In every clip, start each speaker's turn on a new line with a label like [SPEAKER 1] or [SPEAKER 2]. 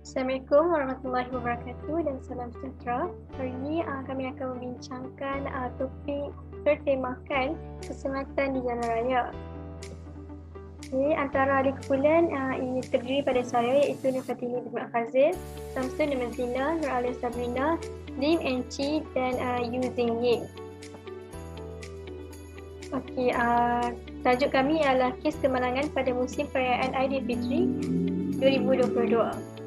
[SPEAKER 1] Assalamualaikum warahmatullahi wabarakatuh dan salam sejahtera. Hari ini kami akan membincangkan topik bertemakan keselamatan di jalan raya. Jadi, antara ahli kumpulan ini terdiri pada saya iaitu Nur Fatini bin Fazil, Samsul Nur Mazlina, Nur Alia Sabrina, Lim Enci dan Yu Zing Ying. Okey, tajuk kami adalah kes kemalangan pada musim perayaan Aidilfitri 2022.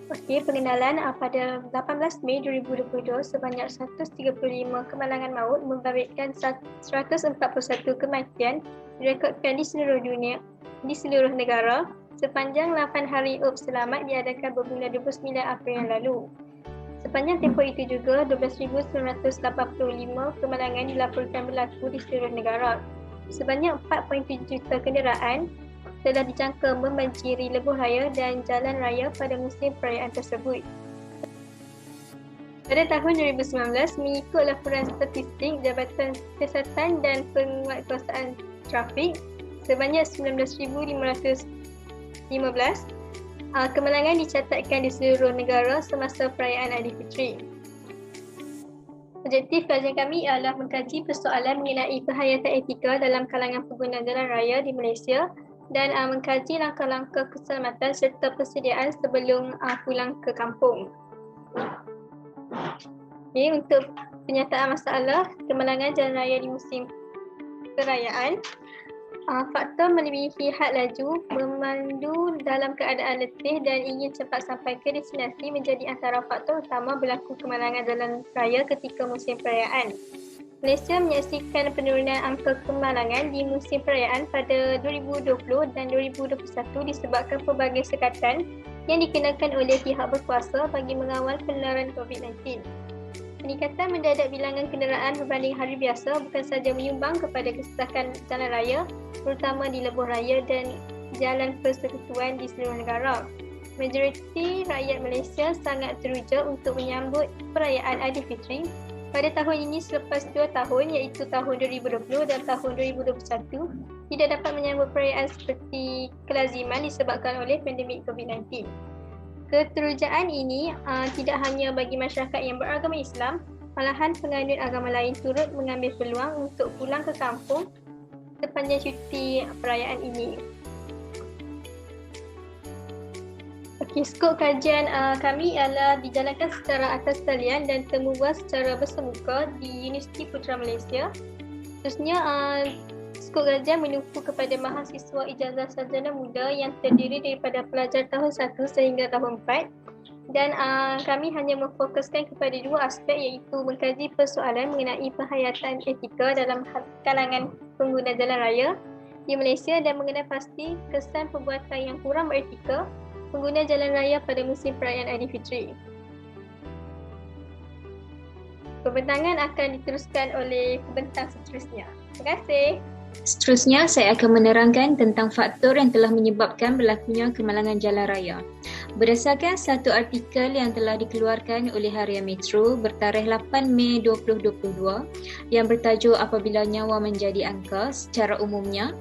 [SPEAKER 1] Okey, pengenalan pada 18 Mei 2022 sebanyak 135 kemalangan maut membabitkan 141 kematian direkodkan di seluruh dunia, di seluruh negara sepanjang 8 hari UP selamat diadakan bermula 29 April yang lalu. Sepanjang tempoh itu juga 12,985 kemalangan dilaporkan berlaku di seluruh negara. Sebanyak 4.7 juta kenderaan telah dijangka membanjiri lebuh raya dan jalan raya pada musim perayaan tersebut. Pada tahun 2019, mengikut laporan statistik Jabatan Siasatan dan Penguatkuasaan Trafik, sebanyak 19,515 kemalangan dicatatkan di seluruh negara semasa perayaan Aidilfitri. Objektif kajian kami adalah mengkaji persoalan mengenai kehayatan etika dalam kalangan pengguna jalan raya di Malaysia dan mengkaji langkah-langkah keselamatan serta persediaan sebelum pulang ke kampung. Okay, untuk penyataan masalah kemalangan jalan raya di musim perayaan, faktor melebihi had laju, memandu dalam keadaan letih dan ingin cepat sampai ke destinasi menjadi antara faktor utama berlaku kemalangan jalan raya ketika musim perayaan. Malaysia menyaksikan penurunan angka kemalangan di musim perayaan pada 2020 dan 2021 disebabkan pelbagai sekatan yang dikenakan oleh pihak berkuasa bagi mengawal penularan COVID-19. Peningkatan mendadak bilangan kenderaan berbanding hari biasa bukan sahaja menyumbang kepada kesesakan jalan raya, terutama di lebuh raya dan jalan persekutuan di seluruh negara. Majoriti rakyat Malaysia sangat teruja untuk menyambut perayaan Aidilfitri pada tahun ini selepas 2 tahun iaitu tahun 2020 dan tahun 2021 tidak dapat menyambut perayaan seperti kelaziman disebabkan oleh pandemik COVID-19. Keterujaan ini tidak hanya bagi masyarakat yang beragama Islam, malahan penganut agama lain turut mengambil peluang untuk pulang ke kampung sepanjang cuti perayaan ini. Okey, skop kajian kami ialah dijalankan secara atas talian dan temubual secara bersemuka di Universiti Putra Malaysia. Khususnya skop kajian menumpu kepada mahasiswa ijazah sarjana muda yang terdiri daripada pelajar tahun 1 sehingga tahun 4 dan kami hanya memfokuskan kepada 2 aspek iaitu mengkaji persoalan mengenai penghayatan etika dalam kalangan pengguna jalan raya di Malaysia dan mengenai pasti kesan perbuatan yang kurang beretika pengguna jalan raya pada musim perayaan Aidilfitri. Pembentangan akan diteruskan oleh pembentang seterusnya. Terima kasih.
[SPEAKER 2] Seterusnya, saya akan menerangkan tentang faktor yang telah menyebabkan berlakunya kemalangan jalan raya. Berdasarkan satu artikel yang telah dikeluarkan oleh Harian Metro bertarikh 8 Mei 2022 yang bertajuk Apabila Nyawa Menjadi Angka, secara umumnya,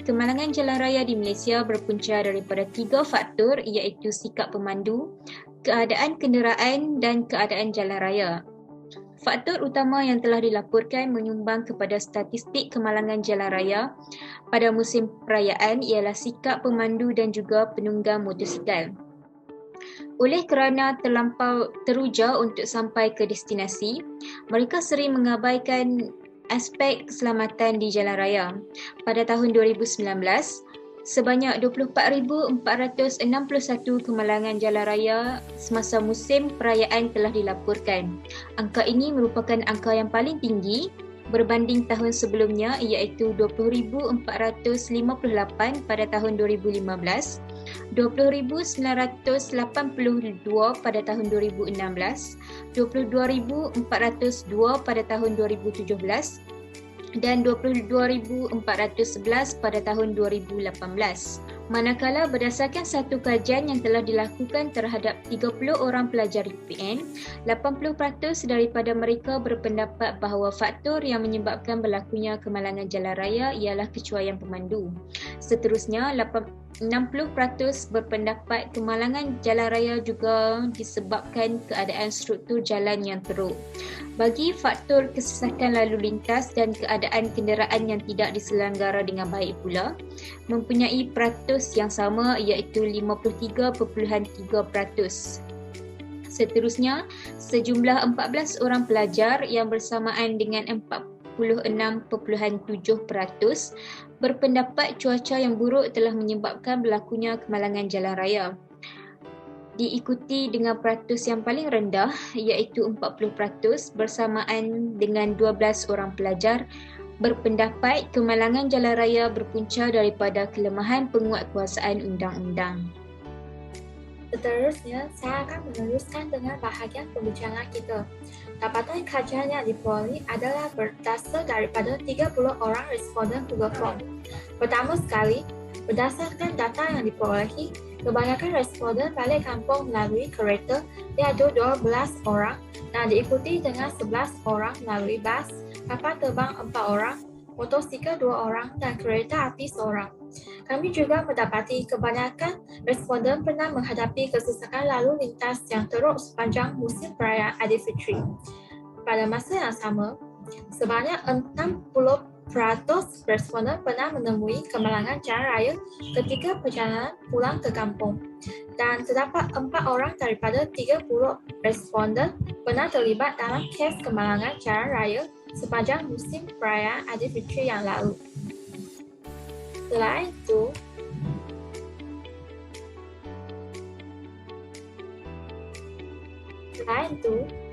[SPEAKER 2] kemalangan jalan raya di Malaysia berpunca daripada 3 faktor iaitu sikap pemandu, keadaan kenderaan dan keadaan jalan raya. Faktor utama yang telah dilaporkan menyumbang kepada statistik kemalangan jalan raya pada musim perayaan ialah sikap pemandu dan juga penunggang motosikal. Oleh kerana terlampau teruja untuk sampai ke destinasi, mereka sering mengabaikan aspek keselamatan di jalan raya. Pada tahun 2019, sebanyak 24,461 kemalangan jalan raya semasa musim perayaan telah dilaporkan. Angka ini merupakan angka yang paling tinggi berbanding tahun sebelumnya iaitu 20,458 pada tahun 2015, 20,982 pada tahun 2016, 22,402 pada tahun 2017 dan 22,411 pada tahun 2018. Manakala berdasarkan satu kajian yang telah dilakukan terhadap 30 orang pelajar UPN, 80% daripada mereka berpendapat bahawa faktor yang menyebabkan berlakunya kemalangan jalan raya ialah kecuaian pemandu. Seterusnya, 60% berpendapat kemalangan jalan raya juga disebabkan keadaan struktur jalan yang teruk. Bagi faktor kesesakan lalu lintas dan keadaan kenderaan yang tidak diselenggara dengan baik pula, mempunyai peratus yang sama iaitu 53.3%. Seterusnya, sejumlah 14 orang pelajar yang bersamaan dengan 46.7% berpendapat cuaca yang buruk telah menyebabkan berlakunya kemalangan jalan raya. Diikuti dengan peratus yang paling rendah iaitu 40% bersamaan dengan 12 orang pelajar berpendapat kemalangan jalan raya berpunca daripada kelemahan penguatkuasaan undang-undang.
[SPEAKER 3] Seterusnya, saya akan meneruskan dengan bahagian pembicaraan kita. Dapatan kajian yang diperoleh adalah berdasar daripada 30 orang responden Google Form. Pertama sekali, berdasarkan data yang diperolehi, kebanyakan responden balik kampung melalui kereta iaitu 12 orang dan diikuti dengan 11 orang melalui bas, kapal terbang 4 orang, motosikal 2 orang dan kereta api 1 orang. Kami juga mendapati kebanyakan responden pernah menghadapi kesesakan lalu lintas yang teruk sepanjang musim perayaan Aidilfitri. Pada masa yang sama, sebanyak 60% responden pernah menemui kemalangan jalan raya ketika perjalanan pulang ke kampung. Dan terdapat 4 orang daripada 30 responden pernah terlibat dalam kes kemalangan jalan raya sepanjang musim perayaan Aidilfitri yang lalu. Selain itu,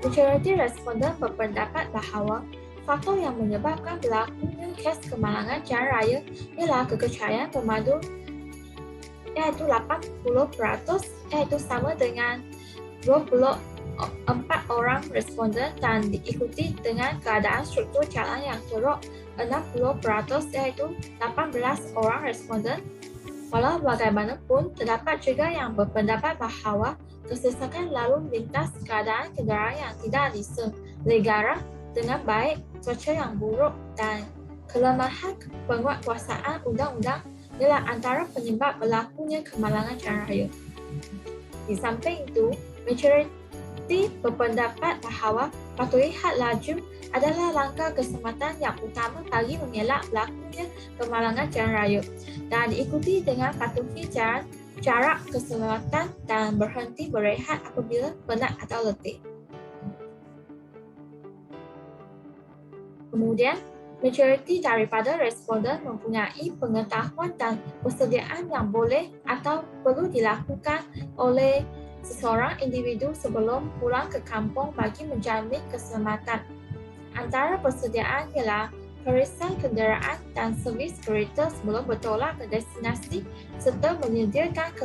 [SPEAKER 3] majoriti responden berpendapat bahawa faktor yang menyebabkan berlakunya kes kemalangan jalan raya ialah kekecayan pemandu iaitu 80%, iaitu sama dengan 24 orang responden dan diikuti dengan keadaan struktur jalan yang teruk 60%, iaitu 18 orang responden. Walau bagaimanapun, terdapat juga yang berpendapat bahawa kesesakan lalu lintas keadaan kenderaan yang tidak diselenggara dengan baik, cuaca yang buruk dan kelemahan penguatkuasaan undang-undang ialah antara penyebab berlakunya kemalangan jalan raya. Di samping itu, majoriti berpendapat bahawa patuhi had laju adalah langkah keselamatan yang utama bagi mengelak berlakunya kemalangan jalan raya dan diikuti dengan patuhi jarak keselamatan dan berhenti berehat apabila penat atau letih. Kemudian, majoriti daripada responden mempunyai pengetahuan dan persediaan yang boleh atau perlu dilakukan oleh seseorang individu sebelum pulang ke kampung bagi menjamin keselamatan. Antara persediaan ialah periksaan kenderaan dan servis kereta sebelum bertolak ke destinasi serta menyediakan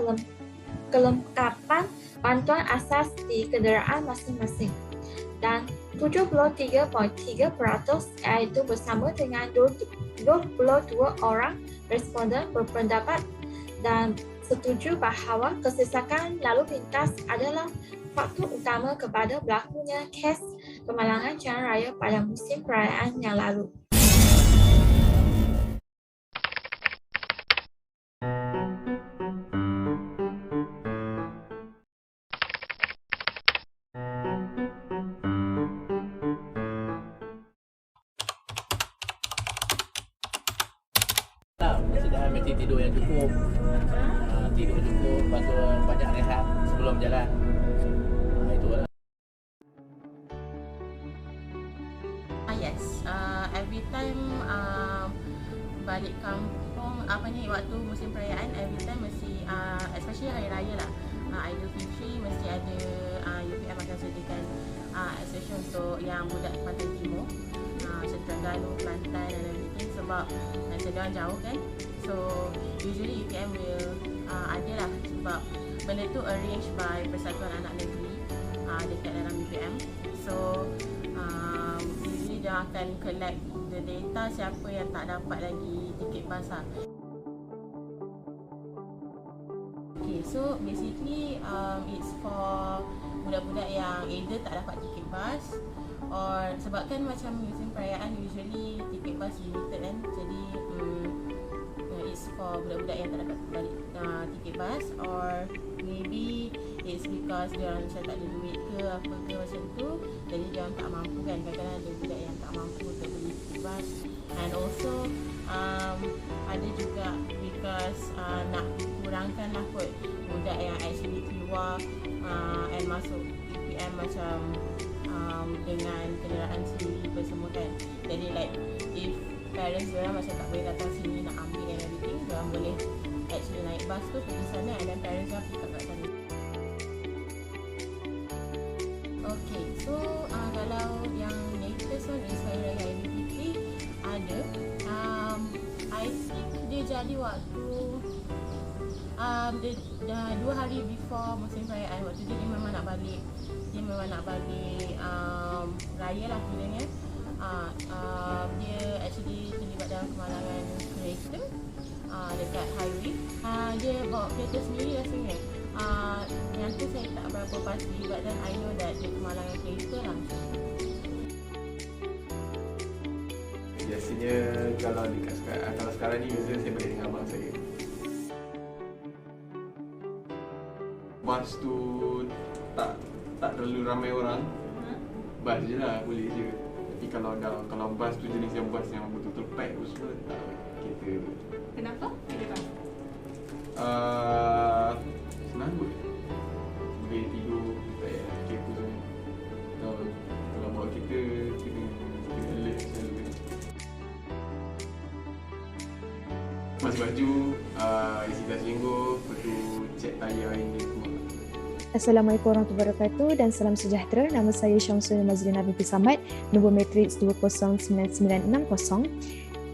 [SPEAKER 3] kelengkapan bantuan asas di kenderaan masing-masing. Dan 73.3% iaitu bersama dengan 22 orang responden berpendapat dan setuju bahawa kesesakan lalu lintas adalah faktor utama kepada berlakunya kes kemalangan jalan raya pada musim perayaan yang lalu.
[SPEAKER 4] Mesti tidur yang cukup, tidur cukup, lepas tu banyak rehat sebelum jalan. Itu lah.
[SPEAKER 5] Yes, every time balik kampung waktu musim perayaan, every time mesti especially hari raya lah, Aidilfitri mesti ada UPM akan sediakan accession untuk yang budak Pantai Timur, Terengganu, Kelantan dan everything sebab sedang jauh kan. So usually UPM will ada lah sebab benda tu arranged by Persatuan Anak Negeri dekat dalam UPM. So usually dia akan collect the data siapa yang tak dapat lagi tiket bas lah. Okay, so basically it's for budak-budak yang either tak dapat tiket bas or sebabkan macam musim perayaan usually tiket bas limited kan. Jadi it's for budak-budak yang tak dapat balik tiket bas, or maybe it's because dia orang macam tak ada duit ke apa ke macam tu, jadi dia orang tak mampu kan. Kadang-kadang ada budak yang tak mampu untuk beli tiket bas. And also ada juga because nak kurangkan lah kot budak yang actually keluar and masuk UPM macam dengan kenderaan sendiri apa semua kan. Jadi like if parents diorang macam tak boleh datang sini nak ambil and everything, diorang boleh actually naik bas tu pergi sana and then parents diorang pick up kat sana. Okay, so kalau yang latest one is Hari Raya Aidilfitri ada I think dia jadi waktu dia dah 2 hari before musim perayaan. Waktu tu dia memang nak balik raya lah kiranya. Dia actually terlibat dalam kemalangan kereta dekat highway. Dia bawa kereta sendiri rasanya. Yang tu saya tak berapa pasti, but then I know that dia kemalangan kereta langsung.
[SPEAKER 6] Biasanya kalau sekarang ni usually saya balik dengan abang saya. Bas tu tak terlalu ramai orang. Bas je lah, boleh je. Tapi kalau bas tu jenis yang bas yang betul-betul pack tu semua tak kereta.
[SPEAKER 7] Kenapa?
[SPEAKER 6] Senang kot. Boleh tidur, tak payah kepo semua. Kalau bawa kereta, kena alert selalu kan. Mas baju, isi tas jenggot, lepas tu cek tayar yang dia keluar.
[SPEAKER 8] Assalamualaikum warahmatullahi wabarakatuh dan salam sejahtera. Nama saya Syamsul Mazlina binti Samad, nombor matriks 209960.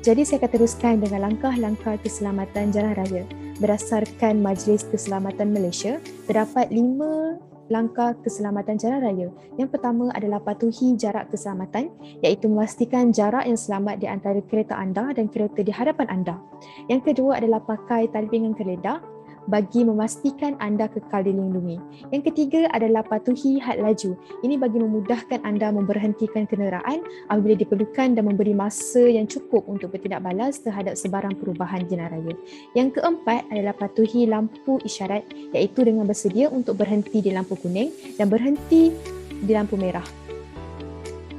[SPEAKER 8] Jadi saya akan teruskan dengan langkah-langkah keselamatan jalan raya. Berdasarkan Majlis Keselamatan Malaysia, terdapat 5 langkah keselamatan jalan raya. Yang pertama adalah patuhi jarak keselamatan, iaitu memastikan jarak yang selamat di antara kereta anda dan kereta di hadapan anda. Yang kedua adalah pakai tali pinggang geledah bagi memastikan anda kekal dilindungi. Yang ketiga adalah patuhi had laju. Ini bagi memudahkan anda memberhentikan kenderaan apabila diperlukan dan memberi masa yang cukup untuk bertindak balas terhadap sebarang perubahan jalan raya. Yang keempat adalah patuhi lampu isyarat, iaitu dengan bersedia untuk berhenti di lampu kuning dan berhenti di lampu merah.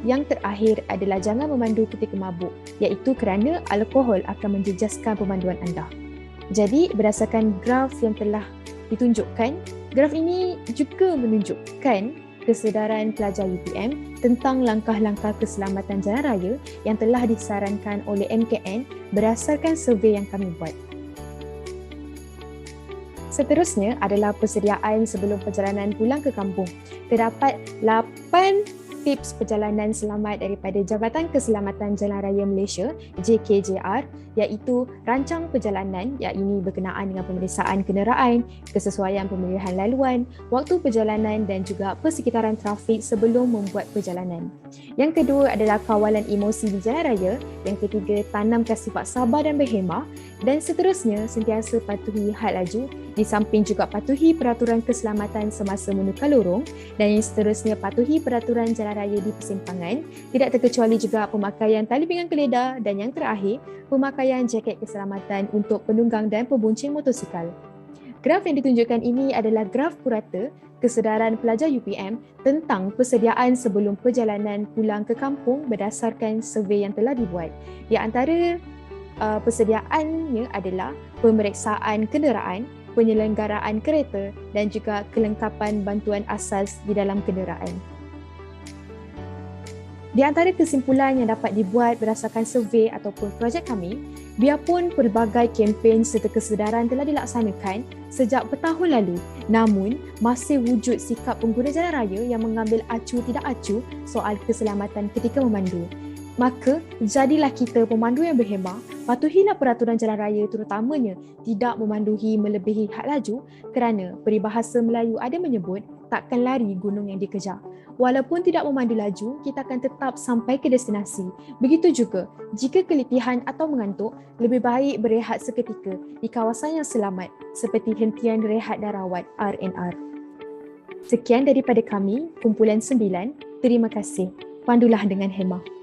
[SPEAKER 8] Yang terakhir adalah jangan memandu ketika mabuk, iaitu kerana alkohol akan menjejaskan pemanduan anda. Jadi berdasarkan graf yang telah ditunjukkan, graf ini juga menunjukkan kesedaran pelajar UPM tentang langkah-langkah keselamatan jalan raya yang telah disarankan oleh MKN berdasarkan survey yang kami buat. Seterusnya adalah persediaan sebelum perjalanan pulang ke kampung. Terdapat 8 tips perjalanan selamat daripada Jabatan Keselamatan Jalan Raya Malaysia JKJR, iaitu rancang perjalanan, yang ini berkenaan dengan pemeriksaan kenderaan, kesesuaian pemilihan laluan, waktu perjalanan dan juga persekitaran trafik sebelum membuat perjalanan. Yang kedua adalah kawalan emosi di jalan raya. Yang ketiga, tanamkan sifat sabar dan berhemah, dan seterusnya sentiasa patuhi had laju, di samping juga patuhi peraturan keselamatan semasa menukar lorong, dan yang seterusnya patuhi peraturan jalan raya di persimpangan, tidak terkecuali juga pemakaian tali pinggang geledah, dan yang terakhir, pemakaian jaket keselamatan untuk penunggang dan pembuncing motosikal. Graf yang ditunjukkan ini adalah graf purata kesedaran pelajar UPM tentang persediaan sebelum perjalanan pulang ke kampung berdasarkan survey yang telah dibuat. Di antara persediaannya adalah pemeriksaan kenderaan, penyelenggaraan kereta dan juga kelengkapan bantuan asas di dalam kenderaan. Di antara kesimpulan yang dapat dibuat berdasarkan survey ataupun projek kami, biarpun pelbagai kempen serta kesedaran telah dilaksanakan sejak bertahun lalu, namun masih wujud sikap pengguna jalan raya yang mengambil acu tidak acu soal keselamatan ketika memandu. Maka, jadilah kita pemandu yang berhemah, patuhilah peraturan jalan raya terutamanya tidak memanduhi melebihi had laju kerana peribahasa Melayu ada menyebut takkan lari gunung yang dikejar. Walaupun tidak memandu laju, kita akan tetap sampai ke destinasi. Begitu juga, jika keletihan atau mengantuk, lebih baik berehat seketika di kawasan yang selamat seperti hentian rehat dan rawat RNR. Sekian daripada kami, kumpulan 9. Terima kasih. Pandulah dengan hemah.